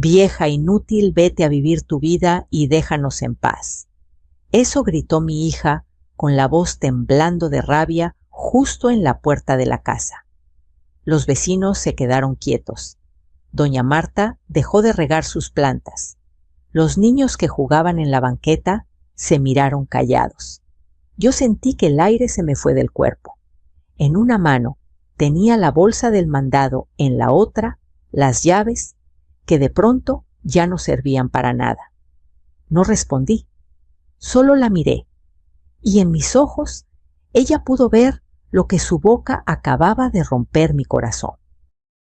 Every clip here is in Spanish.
Vieja inútil, vete a vivir tu vida y déjanos en paz. Eso gritó mi hija con la voz temblando de rabia justo en la puerta de la casa. Los vecinos se quedaron quietos. Doña Marta dejó de regar sus plantas. Los niños que jugaban en la banqueta se miraron callados. Yo sentí que el aire se me fue del cuerpo. En una mano tenía la bolsa del mandado, en la otra las llaves, que de pronto ya no servían para nada. No respondí, solo la miré, y en mis ojos ella pudo ver lo que su boca acababa de romper mi corazón.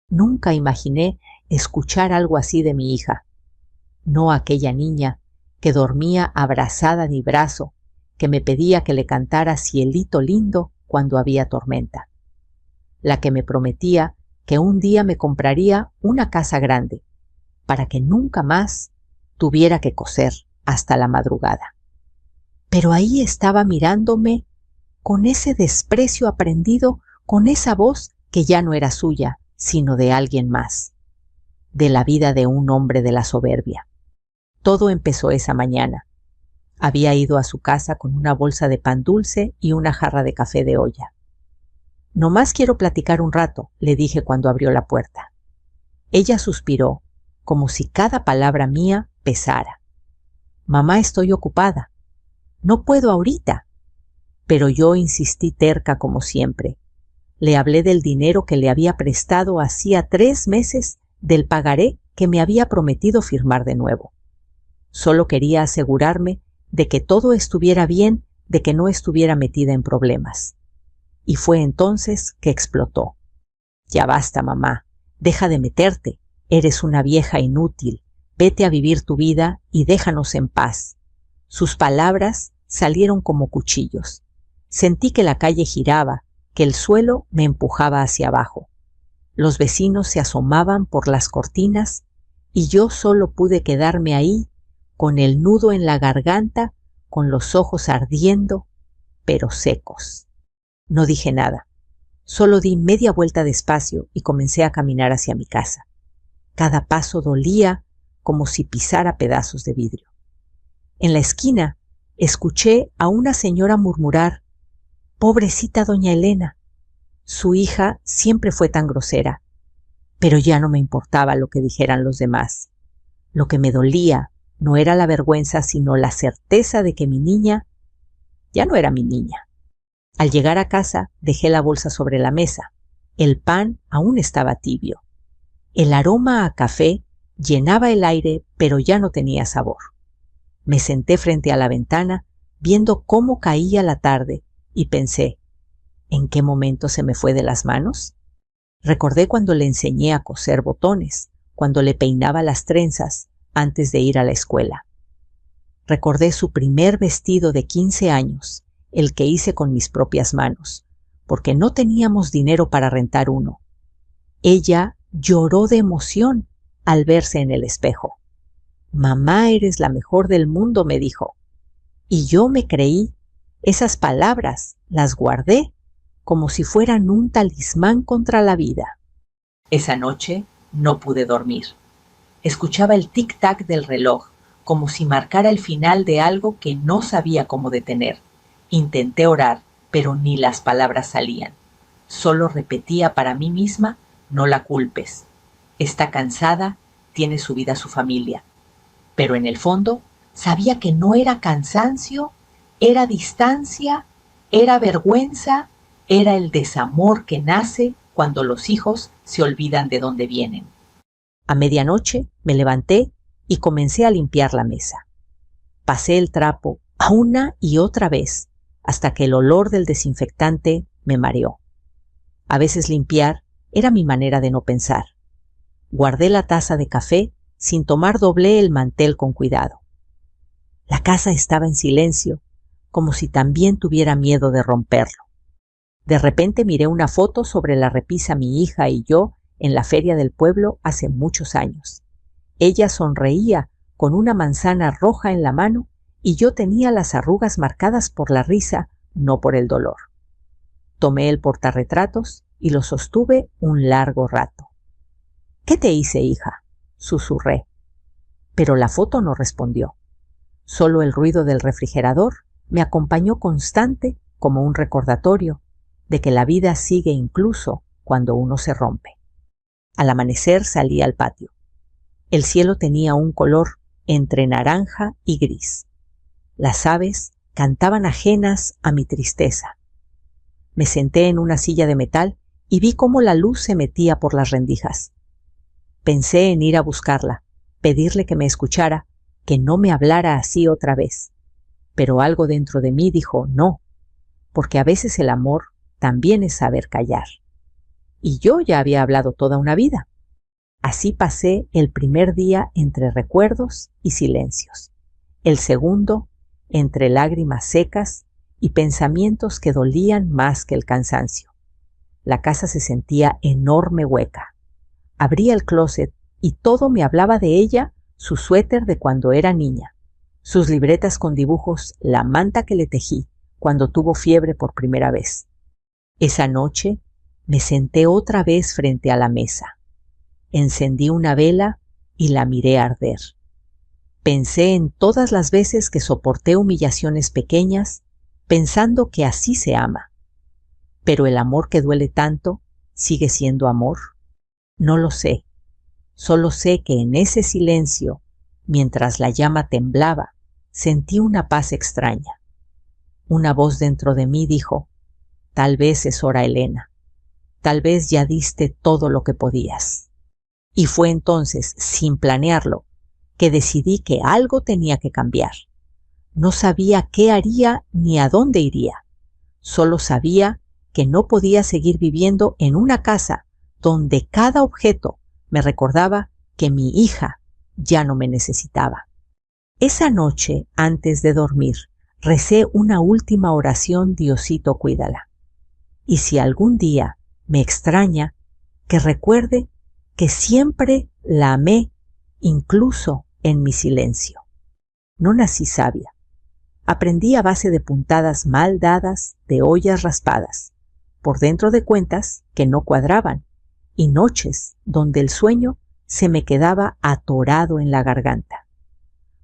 Nunca imaginé escuchar algo así de mi hija. No aquella niña que dormía abrazada a mi brazo, que me pedía que le cantara Cielito lindo cuando había tormenta. La que me prometía que un día me compraría una casa grande, para que nunca más tuviera que coser hasta la madrugada. Pero ahí estaba mirándome con ese desprecio aprendido, con esa voz que ya no era suya, sino de alguien más, de la vida de un hombre de la soberbia. Todo empezó esa mañana. Había ido a su casa con una bolsa de pan dulce y una jarra de café de olla. «Nomás quiero platicar un rato», le dije cuando abrió la puerta. Ella suspiró, como si cada palabra mía pesara. «Mamá, estoy ocupada. No puedo ahorita». Pero yo insistí terca como siempre. Le hablé del dinero que le había prestado hacía 3 meses, del pagaré que me había prometido firmar de nuevo. Solo quería asegurarme de que todo estuviera bien, de que no estuviera metida en problemas. Y fue entonces que explotó. «Ya basta, mamá. Deja de meterte. Eres una vieja inútil. Vete a vivir tu vida y déjanos en paz». Sus palabras salieron como cuchillos. Sentí que la calle giraba, que el suelo me empujaba hacia abajo. Los vecinos se asomaban por las cortinas y yo solo pude quedarme ahí, con el nudo en la garganta, con los ojos ardiendo, pero secos. No dije nada. Solo di media vuelta despacio y comencé a caminar hacia mi casa. Cada paso dolía como si pisara pedazos de vidrio. En la esquina escuché a una señora murmurar: «Pobrecita doña Elena». Su hija siempre fue tan grosera, pero ya no me importaba lo que dijeran los demás. Lo que me dolía no era la vergüenza, sino la certeza de que mi niña ya no era mi niña. Al llegar a casa dejé la bolsa sobre la mesa. El pan aún estaba tibio. El aroma a café llenaba el aire, pero ya no tenía sabor. Me senté frente a la ventana, viendo cómo caía la tarde, y pensé: ¿en qué momento se me fue de las manos? Recordé cuando le enseñé a coser botones, cuando le peinaba las trenzas antes de ir a la escuela. Recordé su primer vestido de 15 años, el que hice con mis propias manos, porque no teníamos dinero para rentar uno. Ella lloró de emoción al verse en el espejo. «Mamá, eres la mejor del mundo», me dijo. Y yo me creí. Esas palabras las guardé como si fueran un talismán contra la vida. Esa noche no pude dormir. Escuchaba el tic-tac del reloj, como si marcara el final de algo que no sabía cómo detener. Intenté orar, pero ni las palabras salían. Solo repetía para mí misma: «No la culpes. Está cansada, tiene subida su familia». Pero en el fondo sabía que no era cansancio, era distancia, era vergüenza, era el desamor que nace cuando los hijos se olvidan de dónde vienen. A medianoche me levanté y comencé a limpiar la mesa. Pasé el trapo una y otra vez hasta que el olor del desinfectante me mareó. A veces limpiar era mi manera de no pensar. Guardé la taza de café, sin tomar doblé el mantel con cuidado. La casa estaba en silencio, como si también tuviera miedo de romperlo. De repente miré una foto sobre la repisa mi hija y yo en la feria del pueblo hace muchos años. Ella sonreía con una manzana roja en la mano y yo tenía las arrugas marcadas por la risa, no por el dolor. Tomé el portarretratos y lo sostuve un largo rato. «¿Qué te hice, hija?», susurré. pero la foto no respondió. Solo el ruido del refrigerador me acompañó constante como un recordatorio de que la vida sigue incluso cuando uno se rompe. Al amanecer salí al patio. El cielo tenía un color entre naranja y gris. Las aves cantaban ajenas a mi tristeza. Me senté en una silla de metal y vi cómo la luz se metía por las rendijas. Pensé en ir a buscarla, pedirle que me escuchara, que no me hablara así otra vez. Pero algo dentro de mí dijo no, porque a veces el amor también es saber callar. Y yo ya había hablado toda una vida. Así pasé el primer día entre recuerdos y silencios, el segundo entre lágrimas secas y pensamientos que dolían más que el cansancio. La casa se sentía enorme hueca. Abría el closet y todo me hablaba de ella, su suéter de cuando era niña, sus libretas con dibujos, la manta que le tejí cuando tuvo fiebre por primera vez. Esa noche me senté otra vez frente a la mesa. Encendí una vela y la miré arder. Pensé en todas las veces que soporté humillaciones pequeñas, pensando que así se ama. Pero el amor que duele tanto, ¿sigue siendo amor? No lo sé. Solo sé que en ese silencio, mientras la llama temblaba, sentí una paz extraña. Una voz dentro de mí dijo: tal vez es hora, Elena. Tal vez ya diste todo lo que podías. Y fue entonces, sin planearlo, que decidí que algo tenía que cambiar. No sabía qué haría ni a dónde iría. Solo sabía que no podía seguir viviendo en una casa donde cada objeto me recordaba que mi hija ya no me necesitaba. Esa noche, antes de dormir, recé una última oración: Diosito, cuídala. Y si algún día me extraña, que recuerde que siempre la amé, incluso en mi silencio. No nací sabia. Aprendí a base de puntadas mal dadas, de ollas raspadas, por dentro de cuentas que no cuadraban, y noches donde el sueño se me quedaba atorado en la garganta.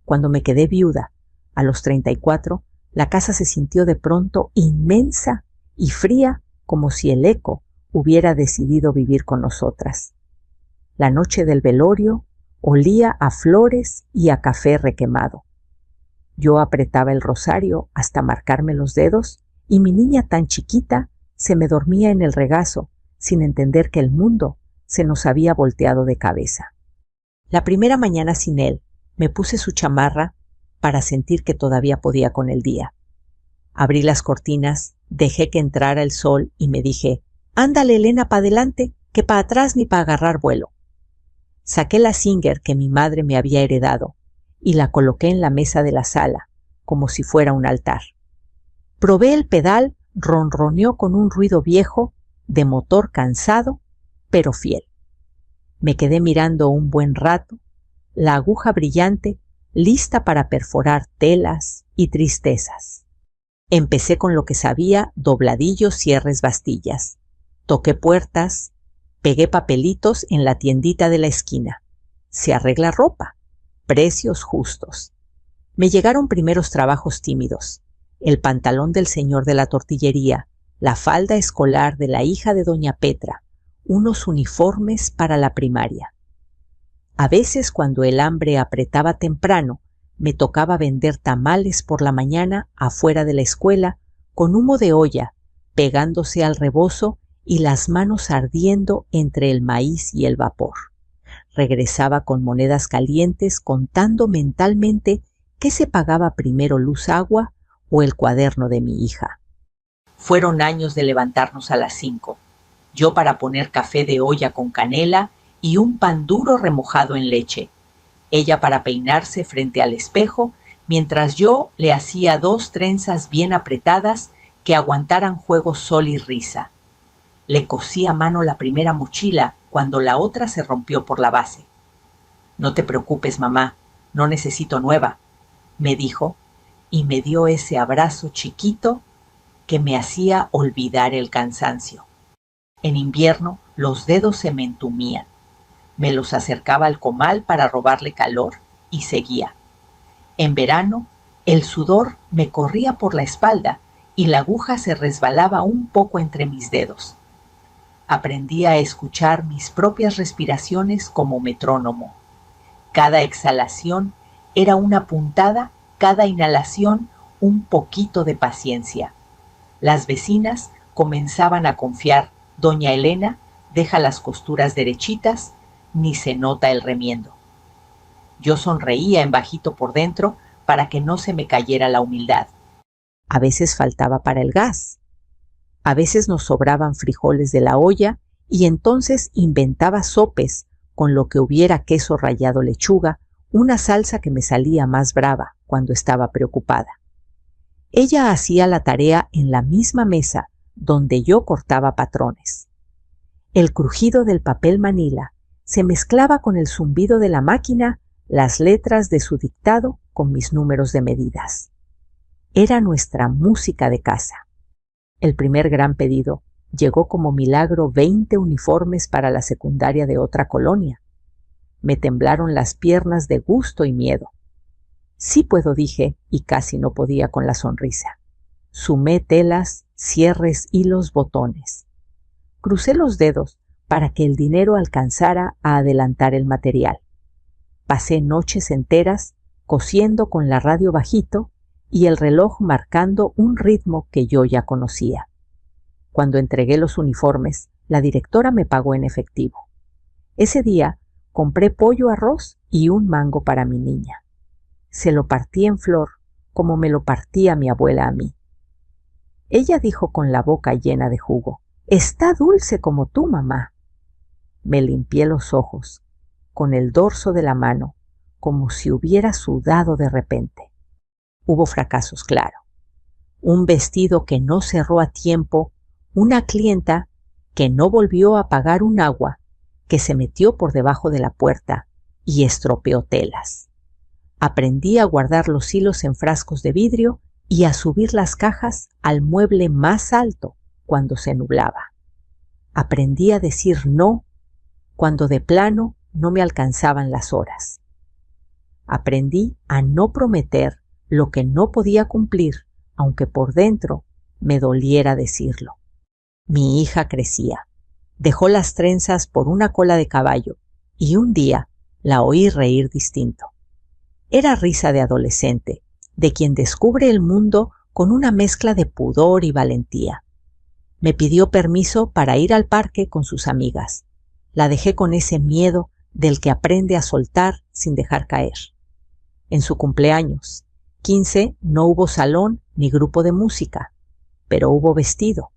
Cuando me quedé viuda, a los 34, la casa se sintió de pronto inmensa y fría, como si el eco hubiera decidido vivir con nosotras. La noche del velorio olía a flores y a café requemado. Yo apretaba el rosario hasta marcarme los dedos y mi niña tan chiquita se me dormía en el regazo sin entender que el mundo se nos había volteado de cabeza. La primera mañana sin él me puse su chamarra para sentir que todavía podía con el día. Abrí las cortinas, dejé que entrara el sol y me dije: ándale, Elena, pa' adelante, que pa' atrás ni pa' agarrar vuelo. Saqué la Singer que mi madre me había heredado y la coloqué en la mesa de la sala, como si fuera un altar. Probé el pedal, ronroneó con un ruido viejo, de motor cansado, pero fiel. Me quedé mirando un buen rato, la aguja brillante, lista para perforar telas y tristezas. Empecé con lo que sabía: dobladillos, cierres, bastillas. Toqué puertas, pegué papelitos en la tiendita de la esquina. Se arregla ropa. Precios justos. Me llegaron primeros trabajos tímidos: el pantalón del señor de la tortillería, la falda escolar de la hija de doña Petra, unos uniformes para la primaria. A veces, cuando el hambre apretaba temprano, me tocaba vender tamales por la mañana afuera de la escuela, con humo de olla pegándose al rebozo y las manos ardiendo entre el maíz y el vapor. Regresaba con monedas calientes, contando mentalmente qué se pagaba primero, luz, agua o el cuaderno de mi hija. Fueron años de levantarnos a las 5, yo para poner café de olla con canela y un pan duro remojado en leche, ella para peinarse frente al espejo, mientras yo le hacía 2 trenzas bien apretadas que aguantaran juego, sol y risa. Le cosí a mano la primera mochila cuando la otra se rompió por la base. No te preocupes, mamá, no necesito nueva, me dijo, y me dio ese abrazo chiquito que me hacía olvidar el cansancio. En invierno los dedos se me entumían. Me los acercaba al comal para robarle calor y seguía. En verano, el sudor me corría por la espalda y la aguja se resbalaba un poco entre mis dedos. Aprendí a escuchar mis propias respiraciones como metrónomo. Cada exhalación era una puntada, cada inhalación un poquito de paciencia. Las vecinas comenzaban a confiar. Doña Elena deja las costuras derechitas, ni se nota el remiendo. Yo sonreía en bajito por dentro para que no se me cayera la humildad. A veces faltaba para el gas. A veces nos sobraban frijoles de la olla y entonces inventaba sopes con lo que hubiera queso rallado, lechuga, una salsa que me salía más brava cuando estaba preocupada. Ella hacía la tarea en la misma mesa donde yo cortaba patrones. El crujido del papel manila se mezclaba con el zumbido de la máquina, las letras de su dictado con mis números de medidas. Era nuestra música de casa. El primer gran pedido llegó como milagro 20 uniformes para la secundaria de otra colonia. Me temblaron las piernas de gusto y miedo. Sí puedo, dije, y casi no podía con la sonrisa. Sumé telas, cierres, hilos, botones. Crucé los dedos para que el dinero alcanzara a adelantar el material. Pasé noches enteras cosiendo con la radio bajito y el reloj marcando un ritmo que yo ya conocía. Cuando entregué los uniformes, la directora me pagó en efectivo. Ese día compré pollo, arroz y un mango para mi niña. Se lo partí en flor como me lo partía mi abuela a mí. Ella dijo con la boca llena de jugo: «Está dulce como tú, mamá». Me limpié los ojos con el dorso de la mano, como si hubiera sudado de repente. Hubo fracasos, claro. Un vestido que no cerró a tiempo, una clienta que no volvió a pagar un agua, que se metió por debajo de la puerta y estropeó telas. Aprendí a guardar los hilos en frascos de vidrio y a subir las cajas al mueble más alto cuando se nublaba. Aprendí a decir no cuando de plano no me alcanzaban las horas. Aprendí a no prometer lo que no podía cumplir, aunque por dentro me doliera decirlo. Mi hija crecía. Dejó las trenzas por una cola de caballo y un día la oí reír distinto. Era risa de adolescente, de quien descubre el mundo con una mezcla de pudor y valentía. Me pidió permiso para ir al parque con sus amigas. La dejé con ese miedo del que aprende a soltar sin dejar caer. En su cumpleaños, 15, no hubo salón ni grupo de música, pero hubo vestido.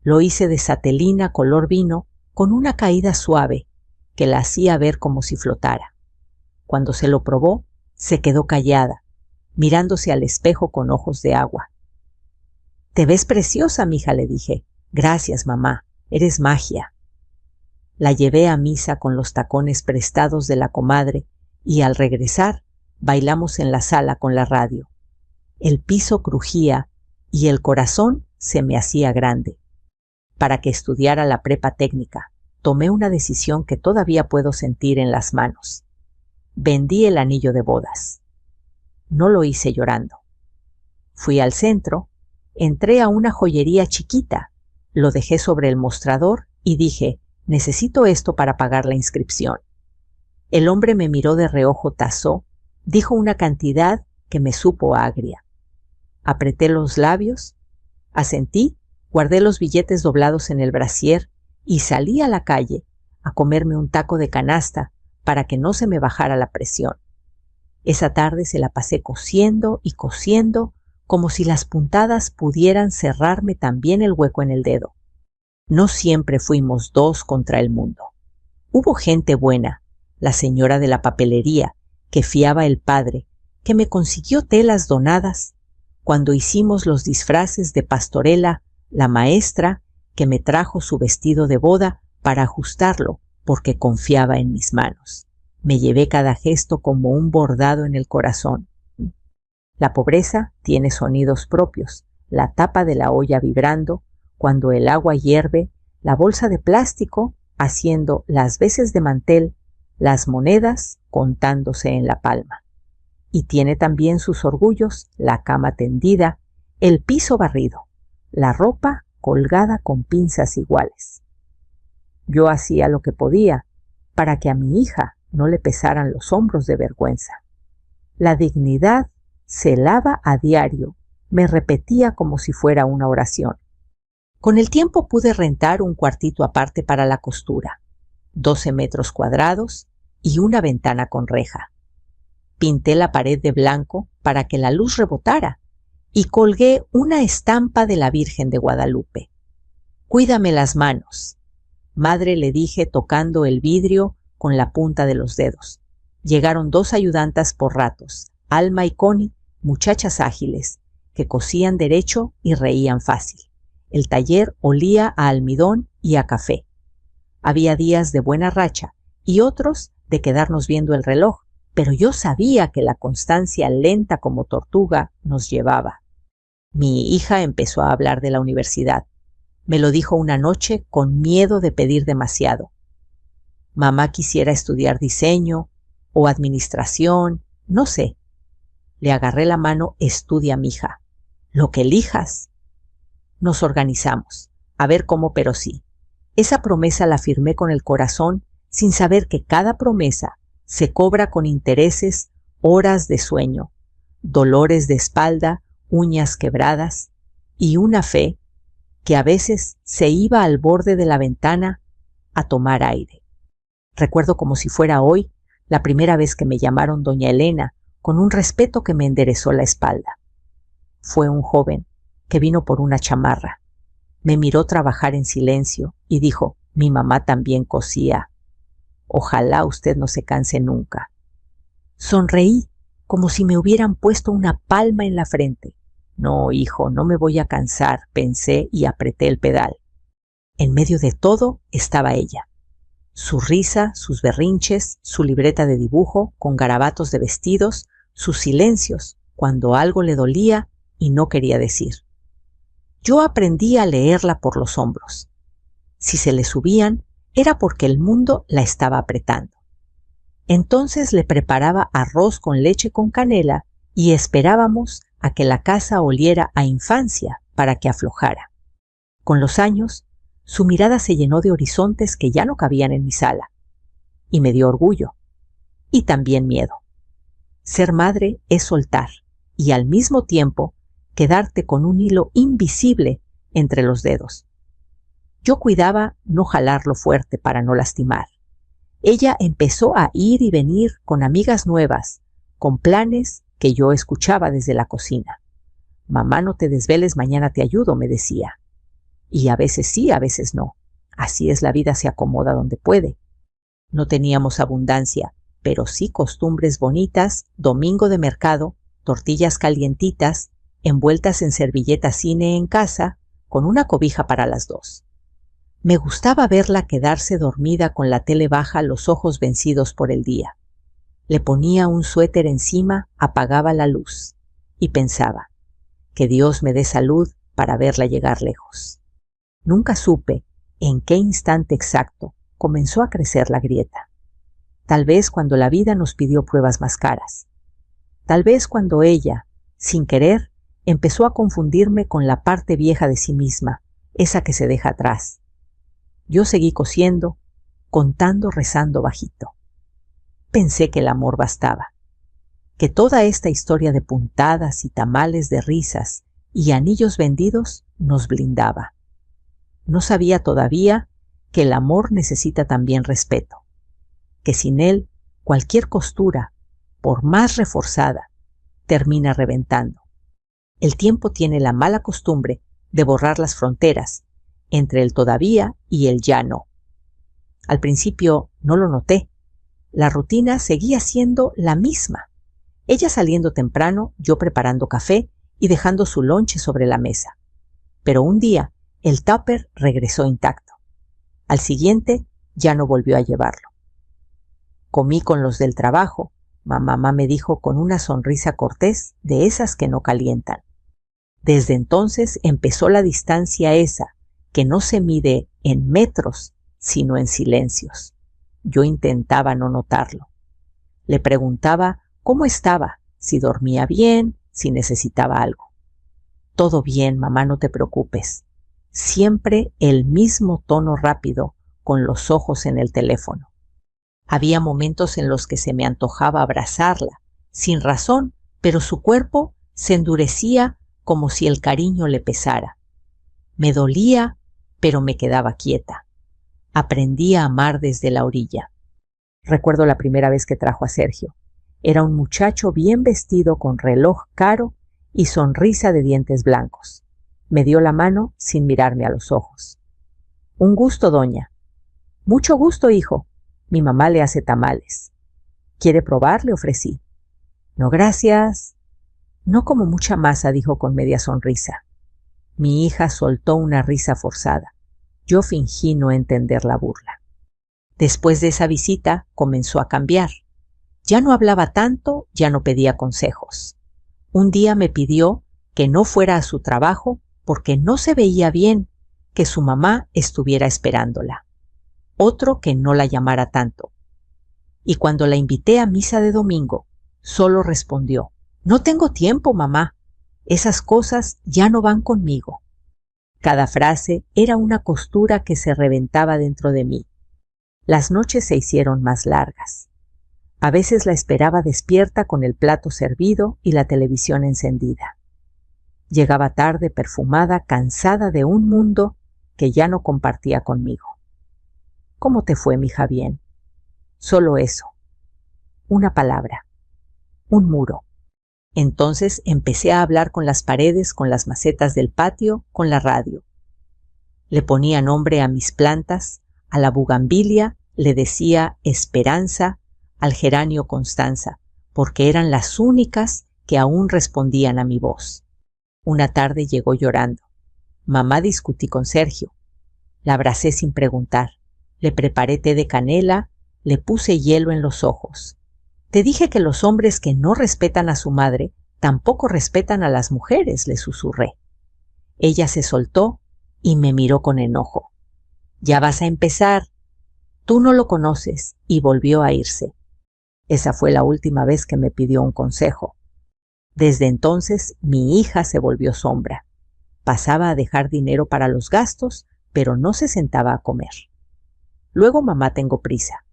Lo hice de satelina color vino con una caída suave que la hacía ver como si flotara. Cuando se lo probó, se quedó callada, mirándose al espejo con ojos de agua. «Te ves preciosa, mija», le dije. «Gracias, mamá, eres magia». La llevé a misa con los tacones prestados de la comadre y al regresar bailamos en la sala con la radio. El piso crujía y el corazón se me hacía grande. Para que estudiara la prepa técnica, tomé una decisión que todavía puedo sentir en las manos. Vendí el anillo de bodas. No lo hice llorando. Fui al centro, entré a una joyería chiquita, lo dejé sobre el mostrador y dije: «Necesito esto para pagar la inscripción». El hombre me miró de reojo, tasó, dijo una cantidad que me supo agria. Apreté los labios, asentí, guardé los billetes doblados en el brasier y salí a la calle a comerme un taco de canasta para que no se me bajara la presión. Esa tarde se la pasé cosiendo y cosiendo como si las puntadas pudieran cerrarme también el hueco en el dedo. No siempre fuimos dos contra el mundo. Hubo gente buena, la señora de la papelería, que fiaba el padre, que me consiguió telas donadas. Cuando hicimos los disfraces de pastorela, la maestra, que me trajo su vestido de boda para ajustarlo, porque confiaba en mis manos. Me llevé cada gesto como un bordado en el corazón. La pobreza tiene sonidos propios, la tapa de la olla vibrando, cuando el agua hierve, la bolsa de plástico haciendo las veces de mantel las monedas contándose en la palma. Y tiene también sus orgullos, la cama tendida, el piso barrido, la ropa colgada con pinzas iguales. Yo hacía lo que podía para que a mi hija no le pesaran los hombros de vergüenza. La dignidad se lava a diario, me repetía como si fuera una oración. Con el tiempo pude rentar un cuartito aparte para la costura, 12 metros cuadrados y una ventana con reja. Pinté la pared de blanco para que la luz rebotara y colgué una estampa de la Virgen de Guadalupe. «Cuídame las manos», madre, le dije tocando el vidrio con la punta de los dedos. Llegaron 2 ayudantas por ratos, Alma y Connie, muchachas ágiles, que cosían derecho y reían fácil. El taller olía a almidón y a café. Había días de buena racha y otros de quedarnos viendo el reloj, pero yo sabía que la constancia lenta como tortuga nos llevaba. Mi hija empezó a hablar de la universidad. Me lo dijo una noche con miedo de pedir demasiado. Mamá quisiera estudiar diseño o administración, no sé. Le agarré la mano. «Estudia, mija. Lo que elijas». Nos organizamos. A ver cómo, pero sí. Esa promesa la firmé con el corazón, sin saber que cada promesa se cobra con intereses, horas de sueño, dolores de espalda, uñas quebradas y una fe que a veces se iba al borde de la ventana a tomar aire. Recuerdo como si fuera hoy la primera vez que me llamaron doña Elena, con un respeto que me enderezó la espalda. Fue un joven que vino por una chamarra. Me miró trabajar en silencio y dijo: «Mi mamá también cosía. Ojalá usted no se canse nunca». Sonreí como si me hubieran puesto una palma en la frente. «No, hijo, no me voy a cansar», pensé y apreté el pedal. En medio de todo estaba ella. Su risa, sus berrinches, su libreta de dibujo con garabatos de vestidos, sus silencios cuando algo le dolía y no quería decir. Yo aprendí a leerla por los hombros. Si se le subían, era porque el mundo la estaba apretando. Entonces le preparaba arroz con leche con canela y esperábamos a que la casa oliera a infancia para que aflojara. Con los años, su mirada se llenó de horizontes que ya no cabían en mi sala, y me dio orgullo, y también miedo. Ser madre es soltar, y al mismo tiempo quedarte con un hilo invisible entre los dedos. Yo cuidaba no jalarlo fuerte para no lastimar. Ella empezó a ir y venir con amigas nuevas, con planes que yo escuchaba desde la cocina. «Mamá, no te desveles, mañana te ayudo», me decía. Y a veces sí, a veces no. Así es la vida, se acomoda donde puede. No teníamos abundancia, pero sí costumbres bonitas, domingo de mercado, tortillas calientitas, envueltas en servilleta cine en casa, con una cobija para las 2. Me gustaba verla quedarse dormida con la tele baja, los ojos vencidos por el día. Le ponía un suéter encima, apagaba la luz y pensaba: que Dios me dé salud para verla llegar lejos. Nunca supe en qué instante exacto comenzó a crecer la grieta. Tal vez cuando la vida nos pidió pruebas más caras. Tal vez cuando ella, sin querer, empezó a confundirme con la parte vieja de sí misma, esa que se deja atrás. Yo seguí cosiendo, contando, rezando bajito. Pensé que el amor bastaba, que toda esta historia de puntadas y tamales de risas y anillos vendidos nos blindaba. No sabía todavía que el amor necesita también respeto, que sin él cualquier costura, por más reforzada, termina reventando. El tiempo tiene la mala costumbre de borrar las fronteras entre el todavía y el ya no. Al principio no lo noté. La rutina seguía siendo la misma. Ella saliendo temprano, yo preparando café y dejando su lonche sobre la mesa. Pero un día el tupper regresó intacto. Al siguiente ya no volvió a llevarlo. Comí con los del trabajo, mamá me dijo con una sonrisa cortés de esas que no calientan. Desde entonces empezó la distancia esa que no se mide en metros, sino en silencios. yo intentaba no notarlo. Le preguntaba cómo estaba, si dormía bien, si necesitaba algo. Todo bien, mamá, no te preocupes. Siempre el mismo tono rápido, con los ojos en el teléfono. Había momentos en los que se me antojaba abrazarla, sin razón, pero su cuerpo se endurecía como si el cariño le pesara. Me dolía, pero me quedaba quieta. Aprendí a amar desde la orilla. Recuerdo la primera vez que trajo a Sergio. Era un muchacho bien vestido con reloj caro y sonrisa de dientes blancos. Me dio la mano sin mirarme a los ojos. Un gusto, doña. Mucho gusto, hijo. Mi mamá le hace tamales. ¿Quiere probar?, le ofrecí. No, gracias. No como mucha masa, dijo con media sonrisa. Mi hija soltó una risa forzada. Yo fingí no entender la burla. Después de esa visita comenzó a cambiar. Ya no hablaba tanto, ya no pedía consejos. Un día me pidió que no fuera a su trabajo porque no se veía bien que su mamá estuviera esperándola. Otro que no la llamara tanto. Y cuando la invité a misa de domingo, solo respondió: no tengo tiempo, mamá. Esas cosas ya no van conmigo. Cada frase era una costura que se reventaba dentro de mí. Las noches se hicieron más largas. A veces la esperaba despierta con el plato servido y la televisión encendida. Llegaba tarde, perfumada, cansada de un mundo que ya no compartía conmigo. ¿Cómo te fue, mija? Bien. Solo eso. Una palabra. Un muro. Entonces empecé a hablar con las paredes, con las macetas del patio, con la radio. Le ponía nombre a mis plantas, a la bugambilia le decía Esperanza, al geranio Constanza, porque eran las únicas que aún respondían a mi voz. Una tarde llegó llorando. Mamá, discutí con Sergio. La abracé sin preguntar. Le preparé té de canela, le puse hielo en los ojos. Te dije que los hombres que no respetan a su madre tampoco respetan a las mujeres, le susurré. Ella se soltó y me miró con enojo. Ya vas a empezar. Tú no lo conoces, y volvió a irse. Esa fue la última vez que me pidió un consejo. Desde entonces mi hija se volvió sombra. Pasaba a dejar dinero para los gastos, pero no se sentaba a comer. Luego, mamá, tengo prisa.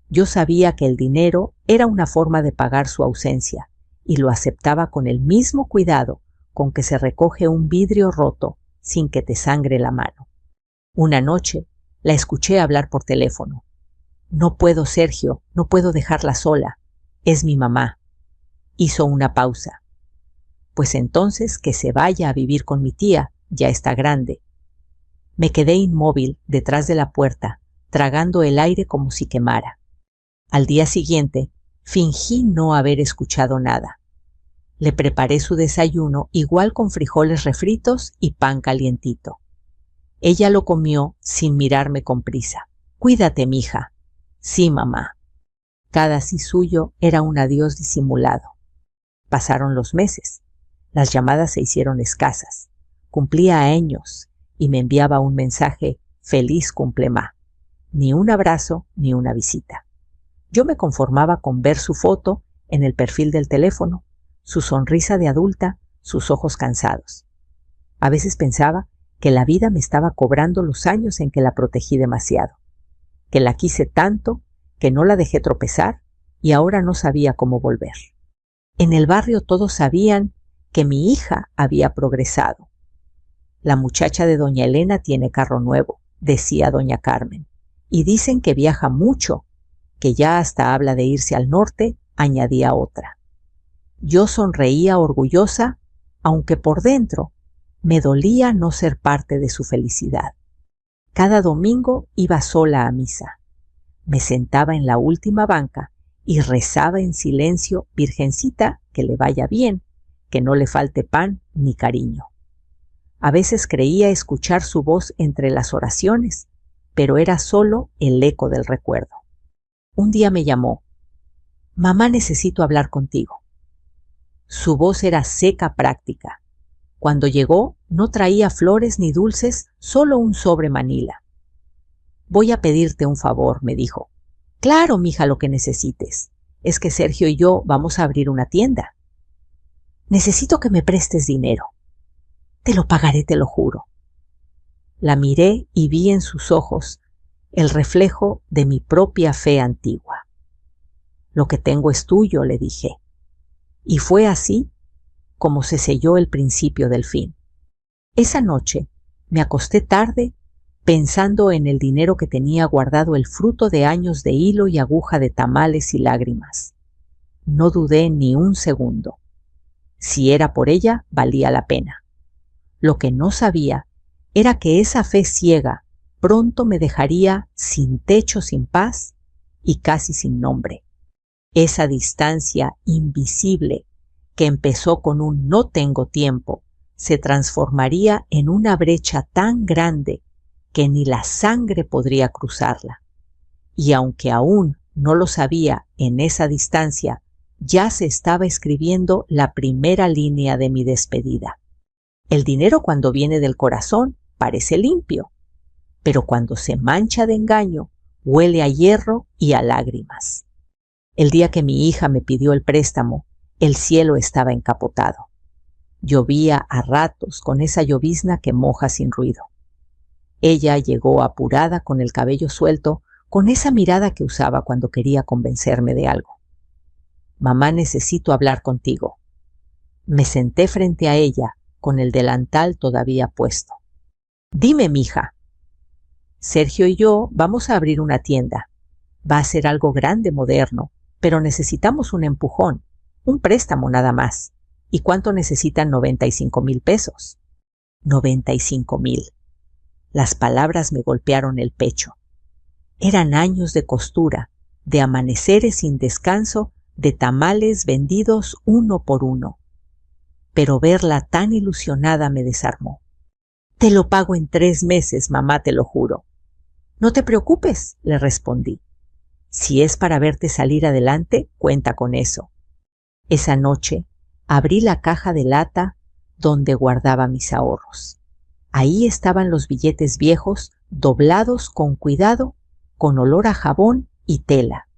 Yo sabía que el dinero era una forma de pagar su ausencia, y lo aceptaba con el mismo cuidado con que se recoge un vidrio roto sin que te sangre la mano. Una noche la escuché hablar por teléfono. No puedo, Sergio, no puedo dejarla sola. Es mi mamá. Hizo una pausa. Pues entonces que se vaya a vivir con mi tía, ya está grande. Me quedé inmóvil detrás de la puerta, tragando el aire como si quemara. Al día siguiente, fingí no haber escuchado nada. Le preparé su desayuno igual con frijoles refritos y pan calientito. Ella lo comió sin mirarme con prisa. Cuídate, mija. Sí, mamá. Cada sí suyo era un adiós disimulado. Pasaron los meses. Las llamadas se hicieron escasas. Cumplía años y me enviaba un mensaje: feliz cumplemá. Ni un abrazo ni una visita. Yo me conformaba con ver su foto en el perfil del teléfono, su sonrisa de adulta, sus ojos cansados. A veces pensaba que la vida me estaba cobrando los años en que la protegí demasiado, que la quise tanto que no la dejé tropezar y ahora no sabía cómo volver. En el barrio todos sabían que mi hija había progresado. La muchacha de doña Elena tiene carro nuevo, decía doña Carmen, y dicen que viaja mucho, que ya hasta habla de irse al norte, añadía otra. Yo sonreía orgullosa, aunque por dentro me dolía no ser parte de su felicidad. Cada domingo iba sola a misa. Me sentaba en la última banca y rezaba en silencio: Virgencita, que le vaya bien, que no le falte pan ni cariño. A veces creía escuchar su voz entre las oraciones, pero era solo el eco del recuerdo. Un día me llamó: mamá, necesito hablar contigo. Su voz era seca, práctica. Cuando llegó, no traía flores ni dulces, solo un sobre manila. Voy a pedirte un favor, me dijo. Claro, mija, lo que necesites. Es que Sergio y yo vamos a abrir una tienda. Necesito que me prestes dinero. Te lo pagaré, te lo juro. La miré y vi en sus ojos el reflejo de mi propia fe antigua. Lo que tengo es tuyo, le dije. Y fue así como se selló el principio del fin. Esa noche me acosté tarde pensando en el dinero que tenía guardado, el fruto de años de hilo y aguja, de tamales y lágrimas. No dudé ni un segundo. Si era por ella, valía la pena. Lo que no sabía era que esa fe ciega pronto me dejaría sin techo, sin paz y casi sin nombre. Esa distancia invisible que empezó con un no tengo tiempo se transformaría en una brecha tan grande que ni la sangre podría cruzarla. Y aunque aún no lo sabía, en esa distancia ya se estaba escribiendo la primera línea de mi despedida. El dinero, cuando viene del corazón, parece limpio, pero cuando se mancha de engaño, huele a hierro y a lágrimas. El día que mi hija me pidió el préstamo, el cielo estaba encapotado. Llovía a ratos con esa llovizna que moja sin ruido. Ella llegó apurada, con el cabello suelto, con esa mirada que usaba cuando quería convencerme de algo. Mamá, necesito hablar contigo. Me senté frente a ella, con el delantal todavía puesto. Dime, mija. Sergio y yo vamos a abrir una tienda. Va a ser algo grande, moderno, pero necesitamos un empujón, un préstamo nada más. ¿Y cuánto necesitan? 95,000 pesos. 95,000. Las palabras me golpearon el pecho. Eran años de costura, de amaneceres sin descanso, de tamales vendidos uno por uno. Pero verla tan ilusionada me desarmó. Te lo pago en 3 meses, mamá, te lo juro. No te preocupes, le respondí. Si es para verte salir adelante, cuenta con eso. Esa noche abrí la caja de lata donde guardaba mis ahorros. Ahí estaban los billetes viejos, doblados con cuidado, con olor a jabón y tela.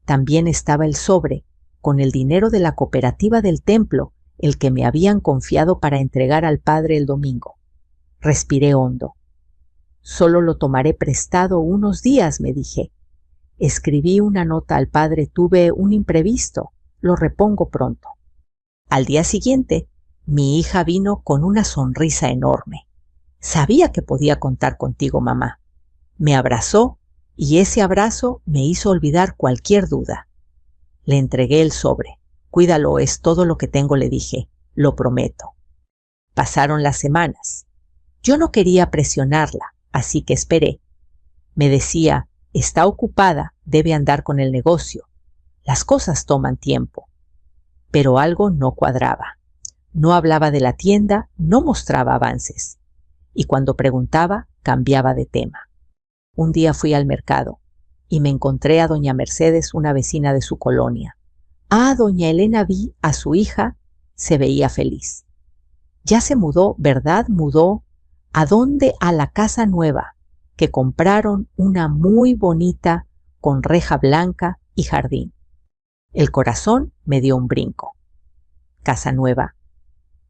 También estaba el sobre, con el dinero de la cooperativa del templo, el que me habían confiado para entregar al padre el domingo. Respiré hondo. Solo lo tomaré prestado unos días, me dije. Escribí una nota al padre, tuve un imprevisto, lo repongo pronto. Al día siguiente, mi hija vino con una sonrisa enorme. Sabía que podía contar contigo, mamá. Me abrazó y ese abrazo me hizo olvidar cualquier duda. Le entregué el sobre. Cuídalo, es todo lo que tengo, le dije. Lo prometo. Pasaron las semanas. Yo no quería presionarla, así que esperé. Me decía, está ocupada, debe andar con el negocio. Las cosas toman tiempo. Pero algo no cuadraba. No hablaba de la tienda, no mostraba avances. Y cuando preguntaba, cambiaba de tema. Un día fui al mercado y me encontré a doña Mercedes, una vecina de su colonia. Doña Elena, vi a su hija, se veía feliz. Ya se mudó, ¿verdad? Mudó. ¿A dónde? A la casa nueva, que compraron, una muy bonita, con reja blanca y jardín. El corazón me dio un brinco. Casa nueva.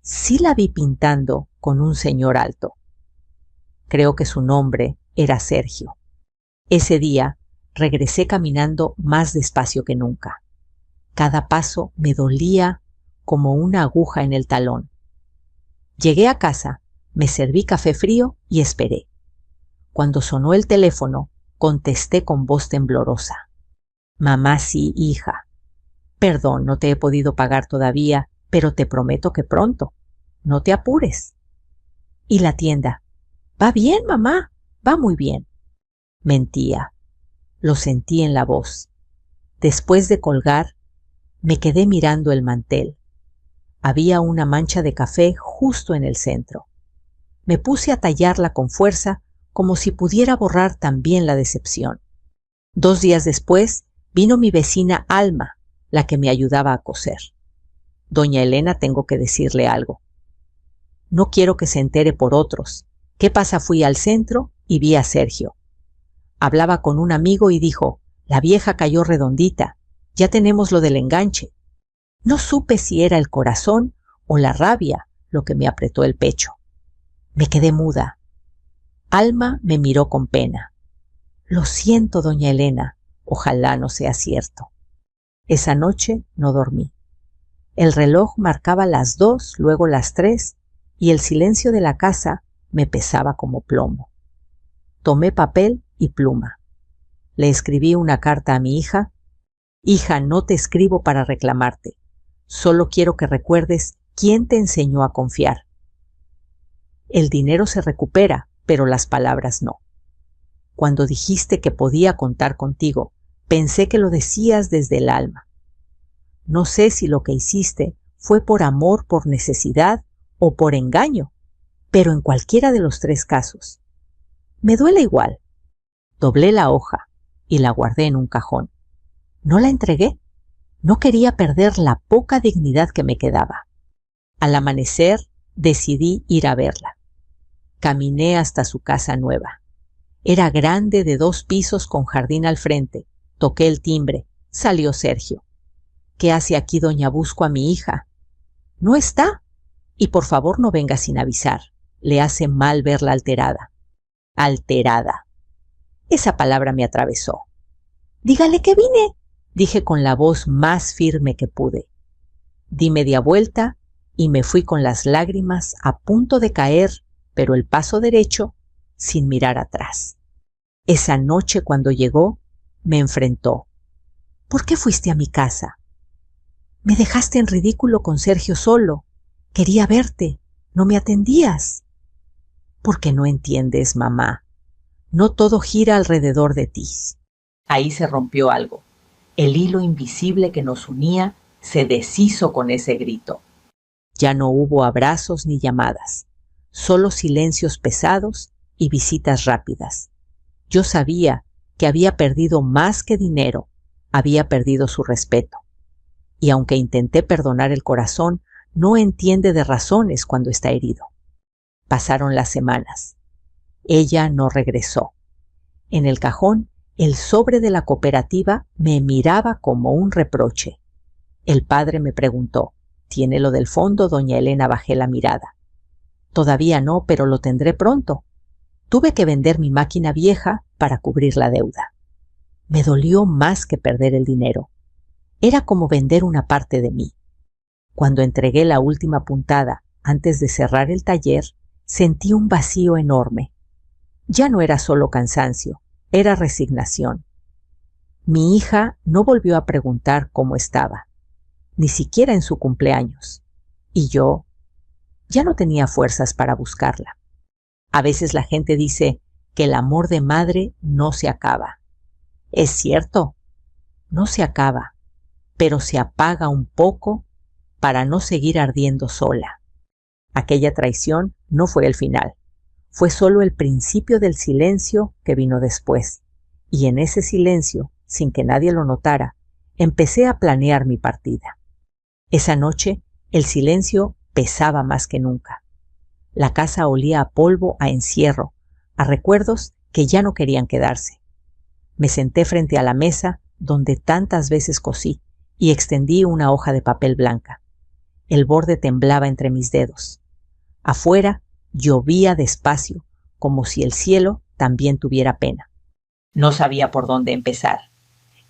Sí la vi pintando con un señor alto. Creo que su nombre era Sergio. Ese día regresé caminando más despacio que nunca. Cada paso me dolía como una aguja en el talón. Llegué a casa, me serví café frío y esperé. Cuando sonó el teléfono, contesté con voz temblorosa. Mamá, sí, hija. Perdón, no te he podido pagar todavía, pero te prometo que pronto. No te apures. ¿Y la tienda? Va bien, mamá, va muy bien. Mentía. Lo sentí en la voz. Después de colgar, me quedé mirando el mantel. Había una mancha de café justo en el centro. Me puse a tallarla con fuerza, como si pudiera borrar también la decepción. 2 días después, vino mi vecina Alma, la que me ayudaba a coser. Doña Elena, tengo que decirle algo. No quiero que se entere por otros. ¿Qué pasa? Fui al centro y vi a Sergio. Hablaba con un amigo y dijo, La vieja cayó redondita. Ya tenemos lo del enganche. No supe si era el corazón o la rabia lo que me apretó el pecho. Me quedé muda. Alma me miró con pena. Lo siento, doña Elena. Ojalá no sea cierto. Esa noche no dormí. El reloj marcaba las 2, luego las 3, y el silencio de la casa me pesaba como plomo. Tomé papel y pluma. Le escribí una carta a mi hija. Hija, no te escribo para reclamarte. Solo quiero que recuerdes quién te enseñó a confiar. El dinero se recupera, pero las palabras no. Cuando dijiste que podía contar contigo, pensé que lo decías desde el alma. No sé si lo que hiciste fue por amor, por necesidad o por engaño, pero en cualquiera de los 3 casos. Me duele igual. Doblé la hoja y la guardé en un cajón. No la entregué. No quería perder la poca dignidad que me quedaba. Al amanecer decidí ir a verla. Caminé hasta su casa nueva. Era grande, de 2 pisos con jardín al frente. Toqué el timbre. Salió Sergio. ¿Qué hace aquí, doña? Busco a mi hija. No está. Y por favor no venga sin avisar. Le hace mal verla alterada. Alterada. Esa palabra me atravesó. Dígale que vine, dije con la voz más firme que pude. Di media vuelta y me fui con las lágrimas a punto de caer, pero el paso derecho, sin mirar atrás. Esa noche cuando llegó, me enfrentó. ¿Por qué fuiste a mi casa? Me dejaste en ridículo con Sergio solo. Quería verte. No me atendías. Porque no entiendes, mamá. No todo gira alrededor de ti. Ahí se rompió algo. El hilo invisible que nos unía se deshizo con ese grito. Ya no hubo abrazos ni llamadas, solo silencios pesados y visitas rápidas. Yo sabía que había perdido más que dinero, había perdido su respeto. Y aunque intenté perdonar el corazón, no entiende de razones cuando está herido. Pasaron las semanas. Ella no regresó. En el cajón, el sobre de la cooperativa me miraba como un reproche. El padre me preguntó, ¿tiene lo del fondo, doña Elena? Bajé la mirada. Todavía no, pero lo tendré pronto. Tuve que vender mi máquina vieja para cubrir la deuda. Me dolió más que perder el dinero. Era como vender una parte de mí. Cuando entregué la última puntada antes de cerrar el taller, sentí un vacío enorme. Ya no era solo cansancio, era resignación. Mi hija no volvió a preguntar cómo estaba, ni siquiera en su cumpleaños. Y yo ya no tenía fuerzas para buscarla. A veces la gente dice que el amor de madre no se acaba. Es cierto, no se acaba, pero se apaga un poco para no seguir ardiendo sola. Aquella traición no fue el final, fue solo el principio del silencio que vino después. Y en ese silencio, sin que nadie lo notara, empecé a planear mi partida. Esa noche, el silencio pesaba más que nunca. La casa olía a polvo, a encierro, a recuerdos que ya no querían quedarse. Me senté frente a la mesa donde tantas veces cosí y extendí una hoja de papel blanca. El borde temblaba entre mis dedos. Afuera llovía despacio, como si el cielo también tuviera pena. No sabía por dónde empezar.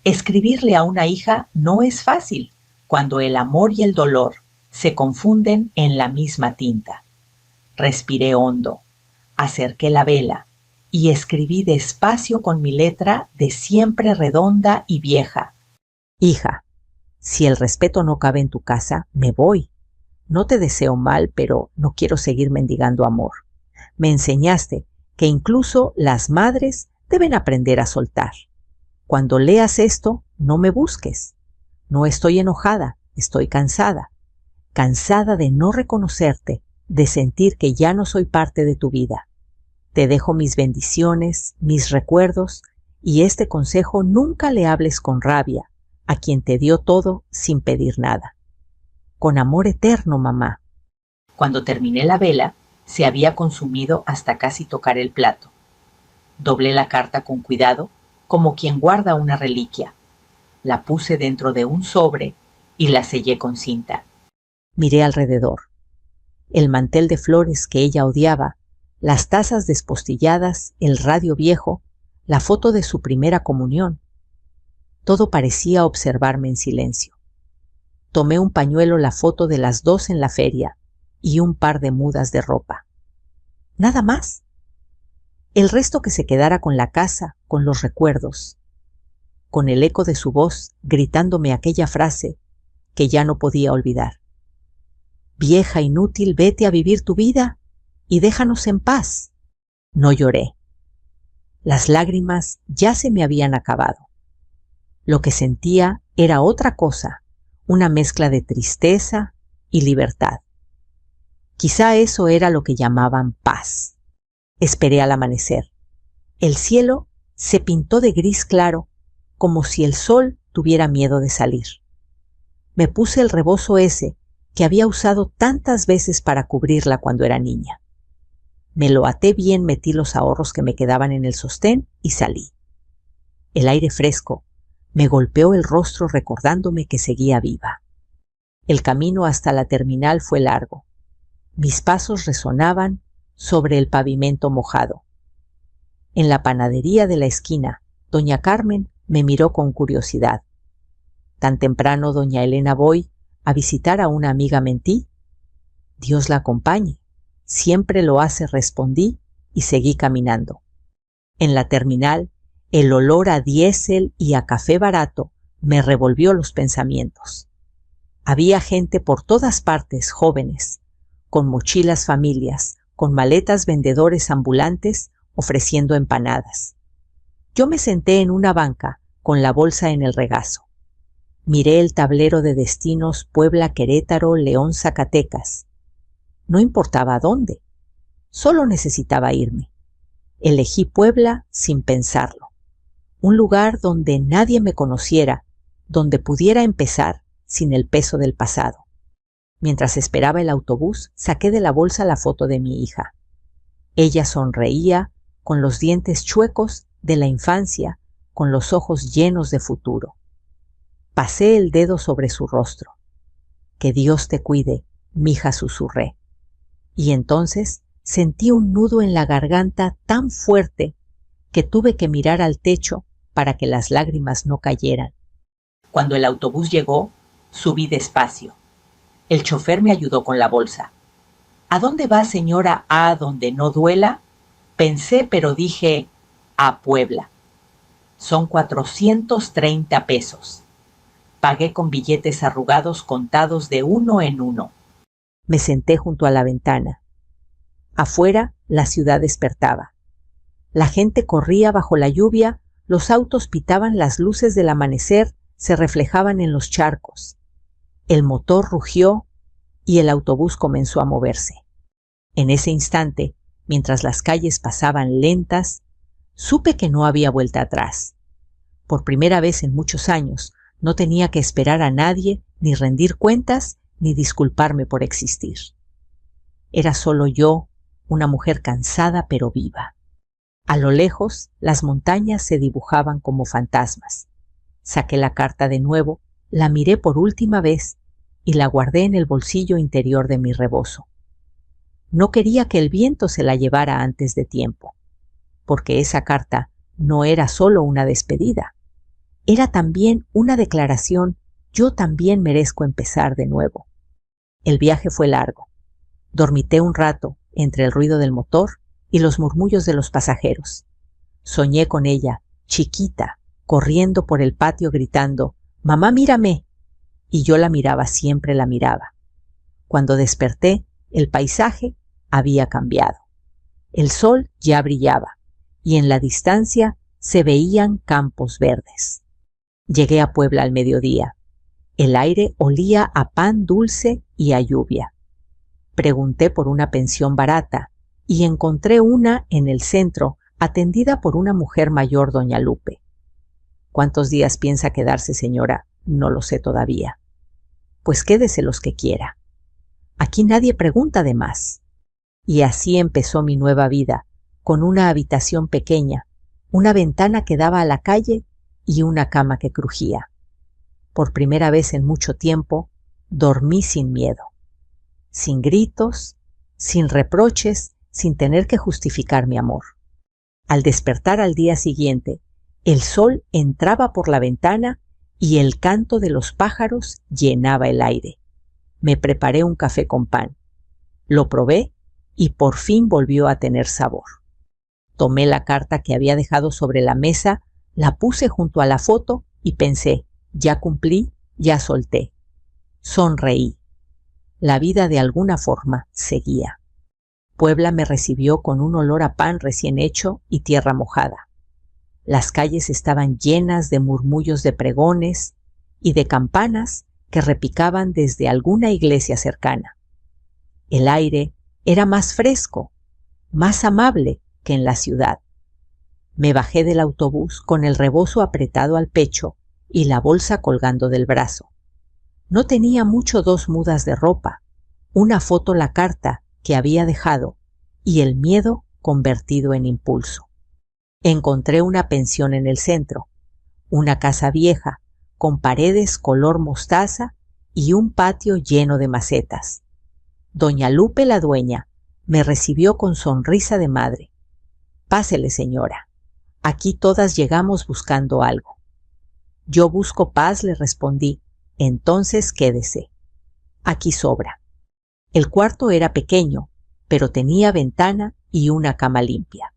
Escribirle a una hija no es fácil cuando el amor y el dolor se confunden en la misma tinta. Respiré hondo, acerqué la vela y escribí despacio con mi letra de siempre redonda y vieja. Hija, si el respeto no cabe en tu casa, me voy. No te deseo mal, pero no quiero seguir mendigando amor. Me enseñaste que incluso las madres deben aprender a soltar. Cuando leas esto, no me busques. No estoy enojada, estoy cansada. Cansada de no reconocerte, de sentir que ya no soy parte de tu vida. Te dejo mis bendiciones, mis recuerdos, y este consejo: nunca le hables con rabia a quien te dio todo sin pedir nada. Con amor eterno, mamá. Cuando terminé la vela, se había consumido hasta casi tocar el plato. Doblé la carta con cuidado como quien guarda una reliquia. La puse dentro de un sobre y la sellé con cinta. Miré alrededor. El mantel de flores que ella odiaba, las tazas despostilladas, el radio viejo, la foto de su primera comunión. Todo parecía observarme en silencio. Tomé un pañuelo, la foto de las dos en la feria y un par de mudas de ropa. Nada más. El resto que se quedara con la casa, con los recuerdos, con el eco de su voz gritándome aquella frase que ya no podía olvidar. Vieja inútil, vete a vivir tu vida y déjanos en paz. No lloré. Las lágrimas ya se me habían acabado. Lo que sentía era otra cosa, una mezcla de tristeza y libertad. Quizá eso era lo que llamaban paz. Esperé al amanecer. El cielo se pintó de gris claro, como si el sol tuviera miedo de salir. Me puse el rebozo ese que había usado tantas veces para cubrirla cuando era niña. Me lo até bien, metí los ahorros que me quedaban en el sostén y salí. El aire fresco me golpeó el rostro recordándome que seguía viva. El camino hasta la terminal fue largo. Mis pasos resonaban sobre el pavimento mojado. En la panadería de la esquina, doña Carmen me miró con curiosidad. ¿Tan temprano, doña Elena, voy a visitar a una amiga mentí? Dios la acompañe. Siempre lo hace, respondí y seguí caminando. En la terminal, el olor a diésel y a café barato me revolvió los pensamientos. Había gente por todas partes, jóvenes, con mochilas familias, con maletas, vendedores ambulantes ofreciendo empanadas. Yo me senté en una banca con la bolsa en el regazo. Miré el tablero de destinos Puebla, Querétaro, León, Zacatecas. No importaba dónde, solo necesitaba irme. Elegí Puebla sin pensarlo. Un lugar donde nadie me conociera, donde pudiera empezar sin el peso del pasado. Mientras esperaba el autobús, saqué de la bolsa la foto de mi hija. Ella sonreía con los dientes chuecos de la infancia, con los ojos llenos de futuro. Pasé el dedo sobre su rostro. Que Dios te cuide, mija, susurré. Y entonces sentí un nudo en la garganta tan fuerte que tuve que mirar al techo para que las lágrimas no cayeran. Cuando el autobús llegó, subí despacio. El chofer me ayudó con la bolsa. ¿A dónde va, señora? ¿A donde no duela? Pensé, pero dije, a Puebla. Son 430 pesos. Pagué con billetes arrugados contados de uno en uno. Me senté junto a la ventana. Afuera, la ciudad despertaba. La gente corría bajo la lluvia, los autos pitaban, las luces del amanecer se reflejaban en los charcos. El motor rugió y el autobús comenzó a moverse. En ese instante, mientras las calles pasaban lentas, supe que no había vuelta atrás. Por primera vez en muchos años, no tenía que esperar a nadie, ni rendir cuentas, ni disculparme por existir. Era solo yo, una mujer cansada pero viva. A lo lejos, las montañas se dibujaban como fantasmas. Saqué la carta de nuevo, la miré por última vez y la guardé en el bolsillo interior de mi rebozo. No quería que el viento se la llevara antes de tiempo, porque esa carta no era solo una despedida, era también una declaración: yo también merezco empezar de nuevo. El viaje fue largo. Dormité un rato entre el ruido del motor y los murmullos de los pasajeros. Soñé con ella, chiquita, corriendo por el patio gritando: «¡Mamá, mírame!». Y yo la miraba, siempre la miraba. Cuando desperté, el paisaje había cambiado. El sol ya brillaba y en la distancia se veían campos verdes. Llegué a Puebla al mediodía. El aire olía a pan dulce y a lluvia. Pregunté por una pensión barata y encontré una en el centro, atendida por una mujer mayor, doña Lupe. ¿Cuántos días piensa quedarse, señora? No lo sé todavía. Pues quédese los que quiera. Aquí nadie pregunta de más. Y así empezó mi nueva vida, con una habitación pequeña, una ventana que daba a la calle y una cama que crujía. Por primera vez en mucho tiempo, dormí sin miedo, sin gritos, sin reproches, sin tener que justificar mi amor. Al despertar al día siguiente, el sol entraba por la ventana y el canto de los pájaros llenaba el aire. Me preparé un café con pan. Lo probé y por fin volvió a tener sabor. Tomé la carta que había dejado sobre la mesa, la puse junto a la foto y pensé, ya cumplí, ya solté. Sonreí. La vida de alguna forma seguía. Puebla me recibió con un olor a pan recién hecho y tierra mojada. Las calles estaban llenas de murmullos de pregones y de campanas que repicaban desde alguna iglesia cercana. El aire era más fresco, más amable que en la ciudad. Me bajé del autobús con el rebozo apretado al pecho y la bolsa colgando del brazo. No tenía mucho 2 mudas de ropa, una foto, la carta que había dejado y el miedo convertido en impulso. Encontré una pensión en el centro, una casa vieja con paredes color mostaza y un patio lleno de macetas. Doña Lupe, la dueña, me recibió con sonrisa de madre. Pásele, señora. Aquí todas llegamos buscando algo. Yo busco paz, le respondí. Entonces quédese. Aquí sobra. El cuarto era pequeño, pero tenía ventana y una cama limpia.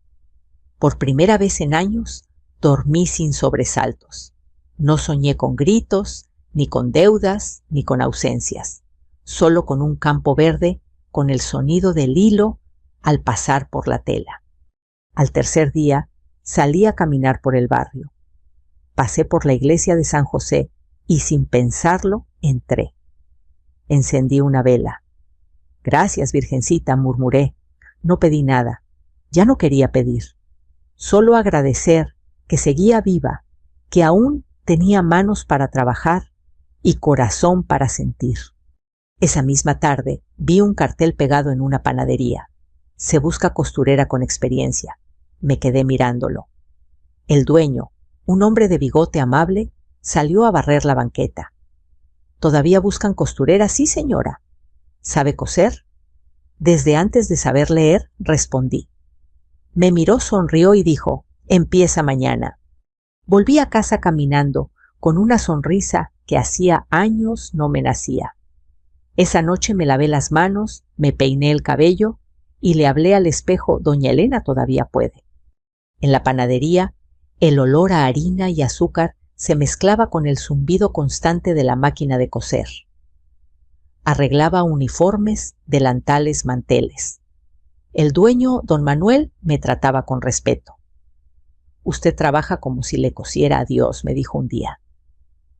Por primera vez en años, dormí sin sobresaltos. No soñé con gritos, ni con deudas, ni con ausencias. Solo con un campo verde, con el sonido del hilo al pasar por la tela. Al tercer día, salí a caminar por el barrio. Pasé por la iglesia de San José y sin pensarlo entré. Encendí una vela. Gracias, Virgencita, murmuré. No pedí nada. Ya no quería pedir. Solo agradecer que seguía viva, que aún tenía manos para trabajar y corazón para sentir. Esa misma tarde vi un cartel pegado en una panadería. Se busca costurera con experiencia. Me quedé mirándolo. El dueño, un hombre de bigote amable, salió a barrer la banqueta. ¿Todavía buscan costurera? Sí, señora. ¿Sabe coser? Desde antes de saber leer, respondí. Me miró, sonrió y dijo, empieza mañana. Volví a casa caminando, con una sonrisa que hacía años no me nacía. Esa noche me lavé las manos, me peiné el cabello y le hablé al espejo, doña Elena todavía puede. En la panadería, el olor a harina y azúcar se mezclaba con el zumbido constante de la máquina de coser. Arreglaba uniformes, delantales, manteles. El dueño, don Manuel, me trataba con respeto. Usted trabaja como si le cosiera a Dios, me dijo un día.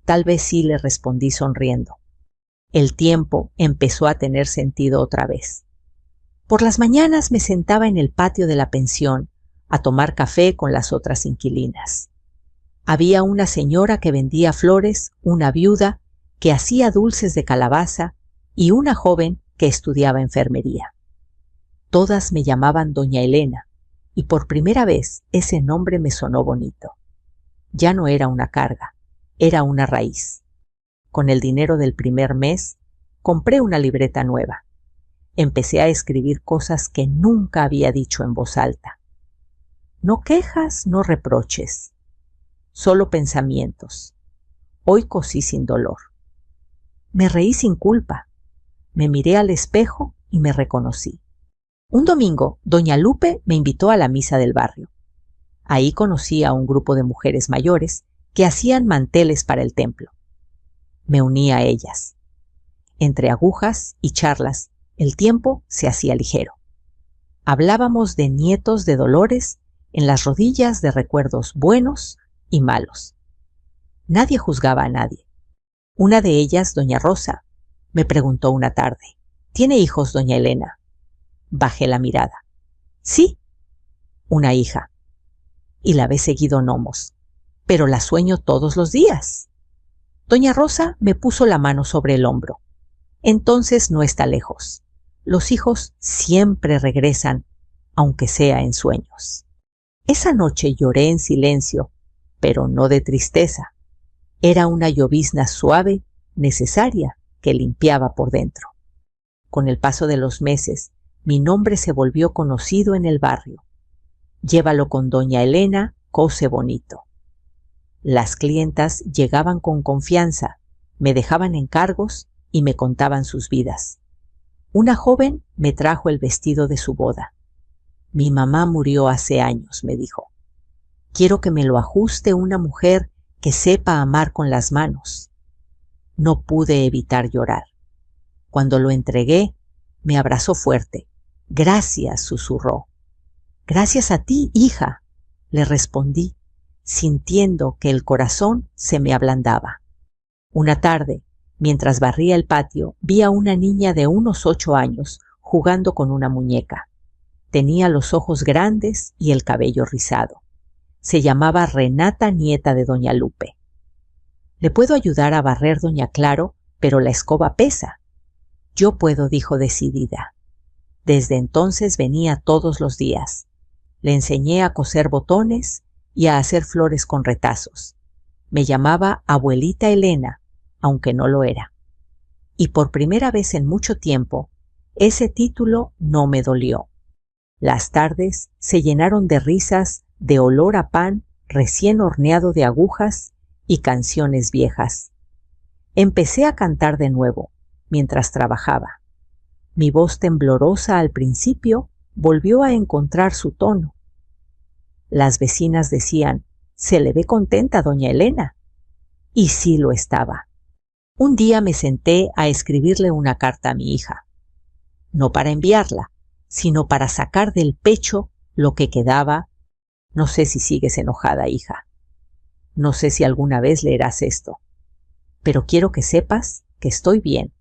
Tal vez sí, le respondí sonriendo. El tiempo empezó a tener sentido otra vez. Por las mañanas me sentaba en el patio de la pensión a tomar café con las otras inquilinas. Había una señora que vendía flores, una viuda que hacía dulces de calabaza y una joven que estudiaba enfermería. Todas me llamaban doña Elena y por primera vez ese nombre me sonó bonito. Ya no era una carga, era una raíz. Con el dinero del primer mes compré una libreta nueva. Empecé a escribir cosas que nunca había dicho en voz alta. No quejas, no reproches, solo pensamientos. Hoy cosí sin dolor. Me reí sin culpa. Me miré al espejo y me reconocí. Un domingo, doña Lupe me invitó a la misa del barrio. Ahí conocí a un grupo de mujeres mayores que hacían manteles para el templo. Me uní a ellas. Entre agujas y charlas, el tiempo se hacía ligero. Hablábamos de nietos de dolores en las rodillas, de recuerdos buenos y malos. Nadie juzgaba a nadie. Una de ellas, doña Rosa, me preguntó una tarde, ¿tiene hijos, doña Elena? Bajé la mirada. Sí, una hija. Y la ve seguido gnomos, pero la sueño todos los días. Doña Rosa me puso la mano sobre el hombro. Entonces no está lejos. Los hijos siempre regresan, aunque sea en sueños. Esa noche lloré en silencio, pero no de tristeza. Era una llovizna suave, necesaria, que limpiaba por dentro. Con el paso de los meses, mi nombre se volvió conocido en el barrio. Llévalo con doña Elena, cose bonito. Las clientas llegaban con confianza, me dejaban encargos y me contaban sus vidas. Una joven me trajo el vestido de su boda. Mi mamá murió hace años, me dijo. Quiero que me lo ajuste una mujer que sepa amar con las manos. No pude evitar llorar. Cuando lo entregué, me abrazó fuerte. Gracias, susurró. Gracias a ti, hija, le respondí, sintiendo que el corazón se me ablandaba. Una tarde, mientras barría el patio, vi a una niña de unos 8 años jugando con una muñeca. Tenía los ojos grandes y el cabello rizado. Se llamaba Renata, nieta de doña Lupe. Le puedo ayudar a barrer, doña Claro, pero la escoba pesa. Yo puedo, dijo decidida. Desde entonces venía todos los días. Le enseñé a coser botones y a hacer flores con retazos. Me llamaba abuelita Elena, aunque no lo era. Y por primera vez en mucho tiempo, ese título no me dolió. Las tardes se llenaron de risas, de olor a pan recién horneado de agujas y canciones viejas. Empecé a cantar de nuevo, mientras trabajaba. Mi voz temblorosa al principio volvió a encontrar su tono. Las vecinas decían, «Se le ve contenta, doña Elena». Y sí lo estaba. Un día me senté a escribirle una carta a mi hija. No para enviarla, sino para sacar del pecho lo que quedaba. No sé si sigues enojada, hija. No sé si alguna vez leerás esto. Pero quiero que sepas que estoy bien,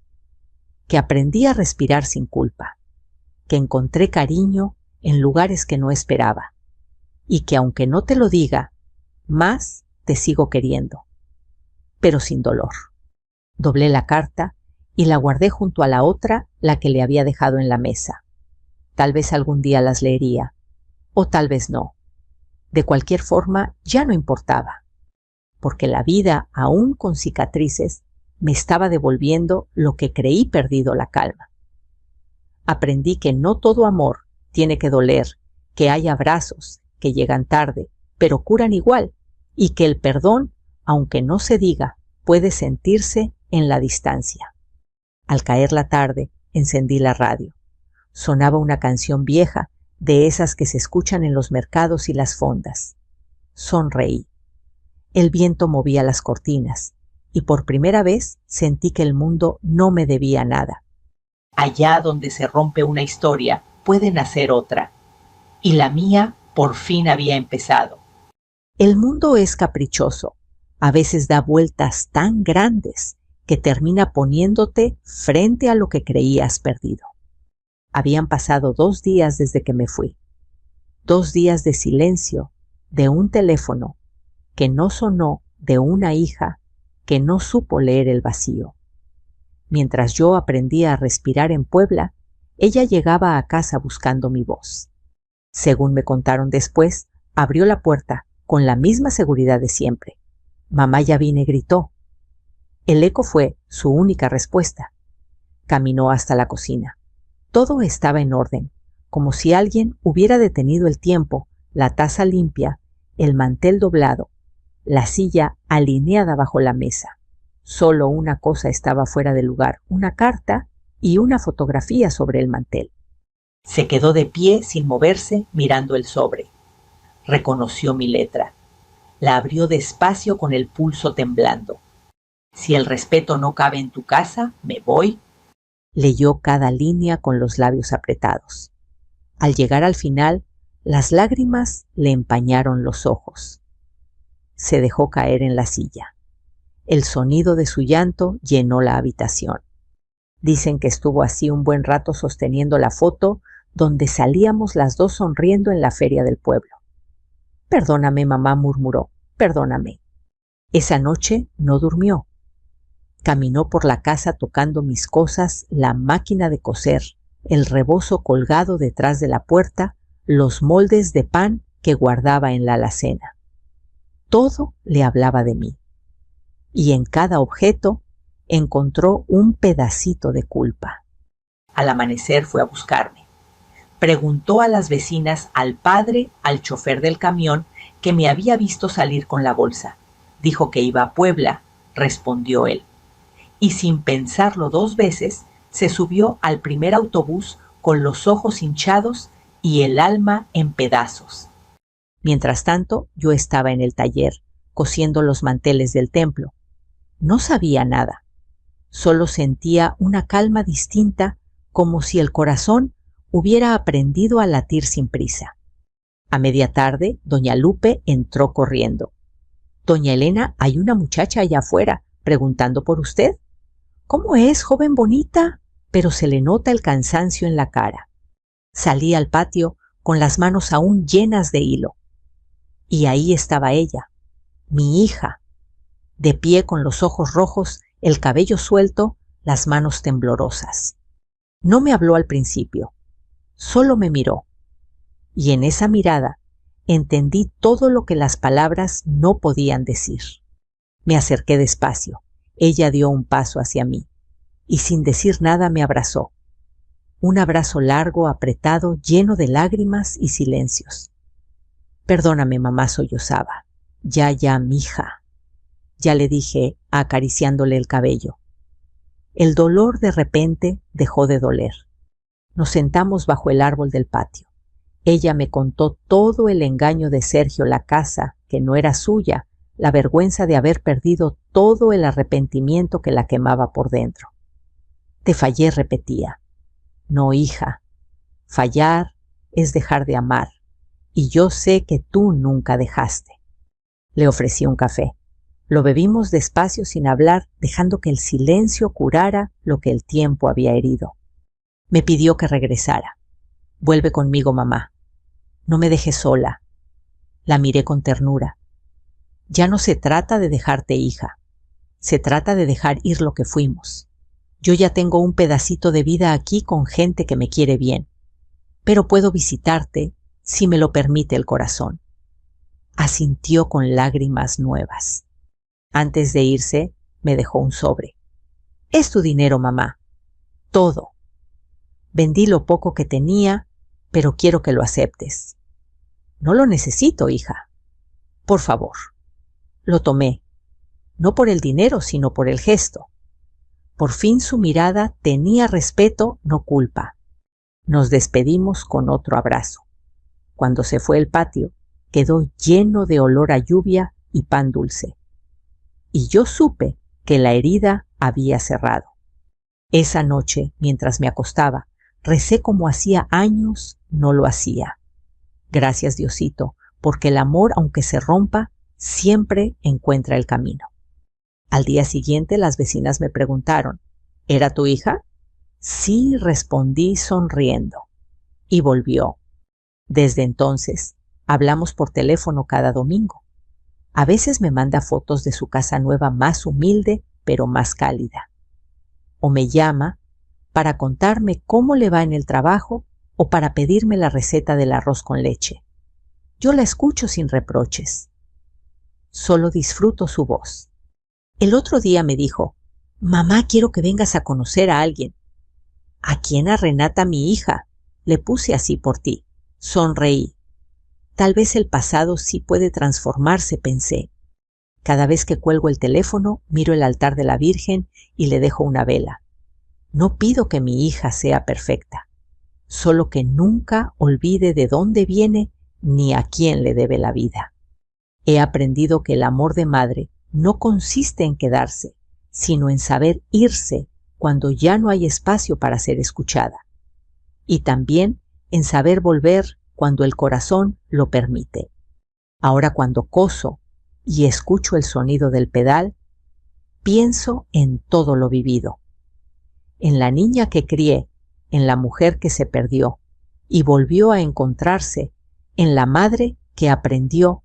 que aprendí a respirar sin culpa, que encontré cariño en lugares que no esperaba, y que aunque no te lo diga, más te sigo queriendo, pero sin dolor. Doblé la carta y la guardé junto a la otra, la que le había dejado en la mesa. Tal vez algún día las leería, o tal vez no. De cualquier forma, ya no importaba, porque la vida, aún con cicatrices, me estaba devolviendo lo que creí perdido, la calma. Aprendí que no todo amor tiene que doler, que hay abrazos que llegan tarde, pero curan igual, y que el perdón, aunque no se diga, puede sentirse en la distancia. Al caer la tarde, encendí la radio. Sonaba una canción vieja, de esas que se escuchan en los mercados y las fondas. Sonreí. El viento movía las cortinas, y por primera vez sentí que el mundo no me debía nada. Allá donde se rompe una historia, puede nacer otra. Y la mía por fin había empezado. El mundo es caprichoso. A veces da vueltas tan grandes que termina poniéndote frente a lo que creías perdido. Habían pasado 2 días desde que me fui. 2 días de silencio, de un teléfono que no sonó, de una hija que no supo leer el vacío. Mientras yo aprendía a respirar en Puebla, ella llegaba a casa buscando mi voz. Según me contaron después, abrió la puerta con la misma seguridad de siempre. «Mamá, ya vine», gritó. El eco fue su única respuesta. Caminó hasta la cocina. Todo estaba en orden, como si alguien hubiera detenido el tiempo, la taza limpia, el mantel doblado, la silla alineada bajo la mesa. Solo una cosa estaba fuera de lugar, una carta y una fotografía sobre el mantel. Se quedó de pie sin moverse, mirando el sobre. Reconoció mi letra. La abrió despacio con el pulso temblando. «Si el respeto no cabe en tu casa, me voy». Leyó cada línea con los labios apretados. Al llegar al final, las lágrimas le empañaron los ojos. Se dejó caer en la silla. El sonido de su llanto llenó la habitación. Dicen que estuvo así un buen rato sosteniendo la foto donde salíamos las dos sonriendo en la feria del pueblo. «Perdóname, mamá», murmuró, «perdóname». Esa noche no durmió. Caminó por la casa tocando mis cosas, la máquina de coser, el rebozo colgado detrás de la puerta, los moldes de pan que guardaba en la alacena. Todo le hablaba de mí, y en cada objeto encontró un pedacito de culpa. Al amanecer fue a buscarme. Preguntó a las vecinas, al padre, al chofer del camión, que me había visto salir con la bolsa. Dijo que iba a Puebla, respondió él. Y sin pensarlo 2 veces, se subió al primer autobús con los ojos hinchados y el alma en pedazos. Mientras tanto, yo estaba en el taller, cosiendo los manteles del templo. No sabía nada. Solo sentía una calma distinta, como si el corazón hubiera aprendido a latir sin prisa. A media tarde, doña Lupe entró corriendo. «Doña Elena, hay una muchacha allá afuera, preguntando por usted». «¿Cómo es, joven bonita?», pero se le nota el cansancio en la cara. Salí al patio con las manos aún llenas de hilo. Y ahí estaba ella, mi hija, de pie con los ojos rojos, el cabello suelto, las manos temblorosas. No me habló al principio, solo me miró. Y en esa mirada entendí todo lo que las palabras no podían decir. Me acerqué despacio. Ella dio un paso hacia mí y sin decir nada me abrazó. Un abrazo largo, apretado, lleno de lágrimas y silencios. «Perdóname, mamá», sollozaba. Ya, mija», ya le dije, acariciándole el cabello. El dolor de repente dejó de doler. Nos sentamos bajo el árbol del patio. Ella me contó todo el engaño de Sergio, la casa, que no era suya, la vergüenza de haber perdido todo, el arrepentimiento que la quemaba por dentro. «Te fallé», repetía. «No, hija, fallar es dejar de amar, y yo sé que tú nunca dejaste». Le ofrecí un café. Lo bebimos despacio sin hablar, dejando que el silencio curara lo que el tiempo había herido. Me pidió que regresara. «Vuelve conmigo, mamá. No me dejes sola». La miré con ternura. «Ya no se trata de dejarte, hija. Se trata de dejar ir lo que fuimos. Yo ya tengo un pedacito de vida aquí con gente que me quiere bien. Pero puedo visitarte si me lo permite el corazón». Asintió con lágrimas nuevas. Antes de irse, me dejó un sobre. «Es tu dinero, mamá. Todo. Vendí lo poco que tenía, pero quiero que lo aceptes». «No lo necesito, hija». «Por favor». Lo tomé, no por el dinero, sino por el gesto. Por fin su mirada tenía respeto, no culpa. Nos despedimos con otro abrazo. Cuando se fue el patio, quedó lleno de olor a lluvia y pan dulce. Y yo supe que la herida había cerrado. Esa noche, mientras me acostaba, recé como hacía años no lo hacía. Gracias, Diosito, porque el amor, aunque se rompa, siempre encuentra el camino. Al día siguiente las vecinas me preguntaron, ¿era tu hija? Sí, respondí sonriendo. Y volvió. Desde entonces, hablamos por teléfono cada domingo. A veces me manda fotos de su casa nueva más humilde, pero más cálida. O me llama para contarme cómo le va en el trabajo o para pedirme la receta del arroz con leche. Yo la escucho sin reproches. Solo disfruto su voz. El otro día me dijo, «Mamá, quiero que vengas a conocer a alguien». «¿A quién? A Renata, mi hija. Le puse así por ti». Sonreí. Tal vez el pasado sí puede transformarse, pensé. Cada vez que cuelgo el teléfono, miro el altar de la Virgen y le dejo una vela. No pido que mi hija sea perfecta, solo que nunca olvide de dónde viene ni a quién le debe la vida. He aprendido que el amor de madre no consiste en quedarse, sino en saber irse cuando ya no hay espacio para ser escuchada. Y también en saber volver cuando el corazón lo permite. Ahora cuando coso y escucho el sonido del pedal, pienso en todo lo vivido. En la niña que crié, en la mujer que se perdió y volvió a encontrarse, en la madre que aprendió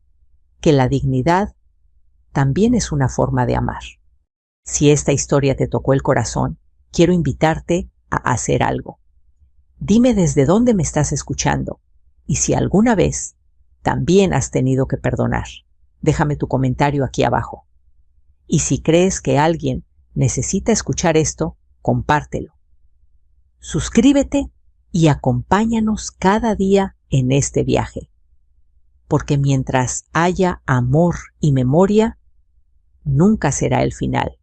que la dignidad también es una forma de amar. Si esta historia te tocó el corazón, quiero invitarte a hacer algo. Dime desde dónde me estás escuchando y si alguna vez también has tenido que perdonar. Déjame tu comentario aquí abajo. Y si crees que alguien necesita escuchar esto, compártelo. Suscríbete y acompáñanos cada día en este viaje. Porque mientras haya amor y memoria, nunca será el final.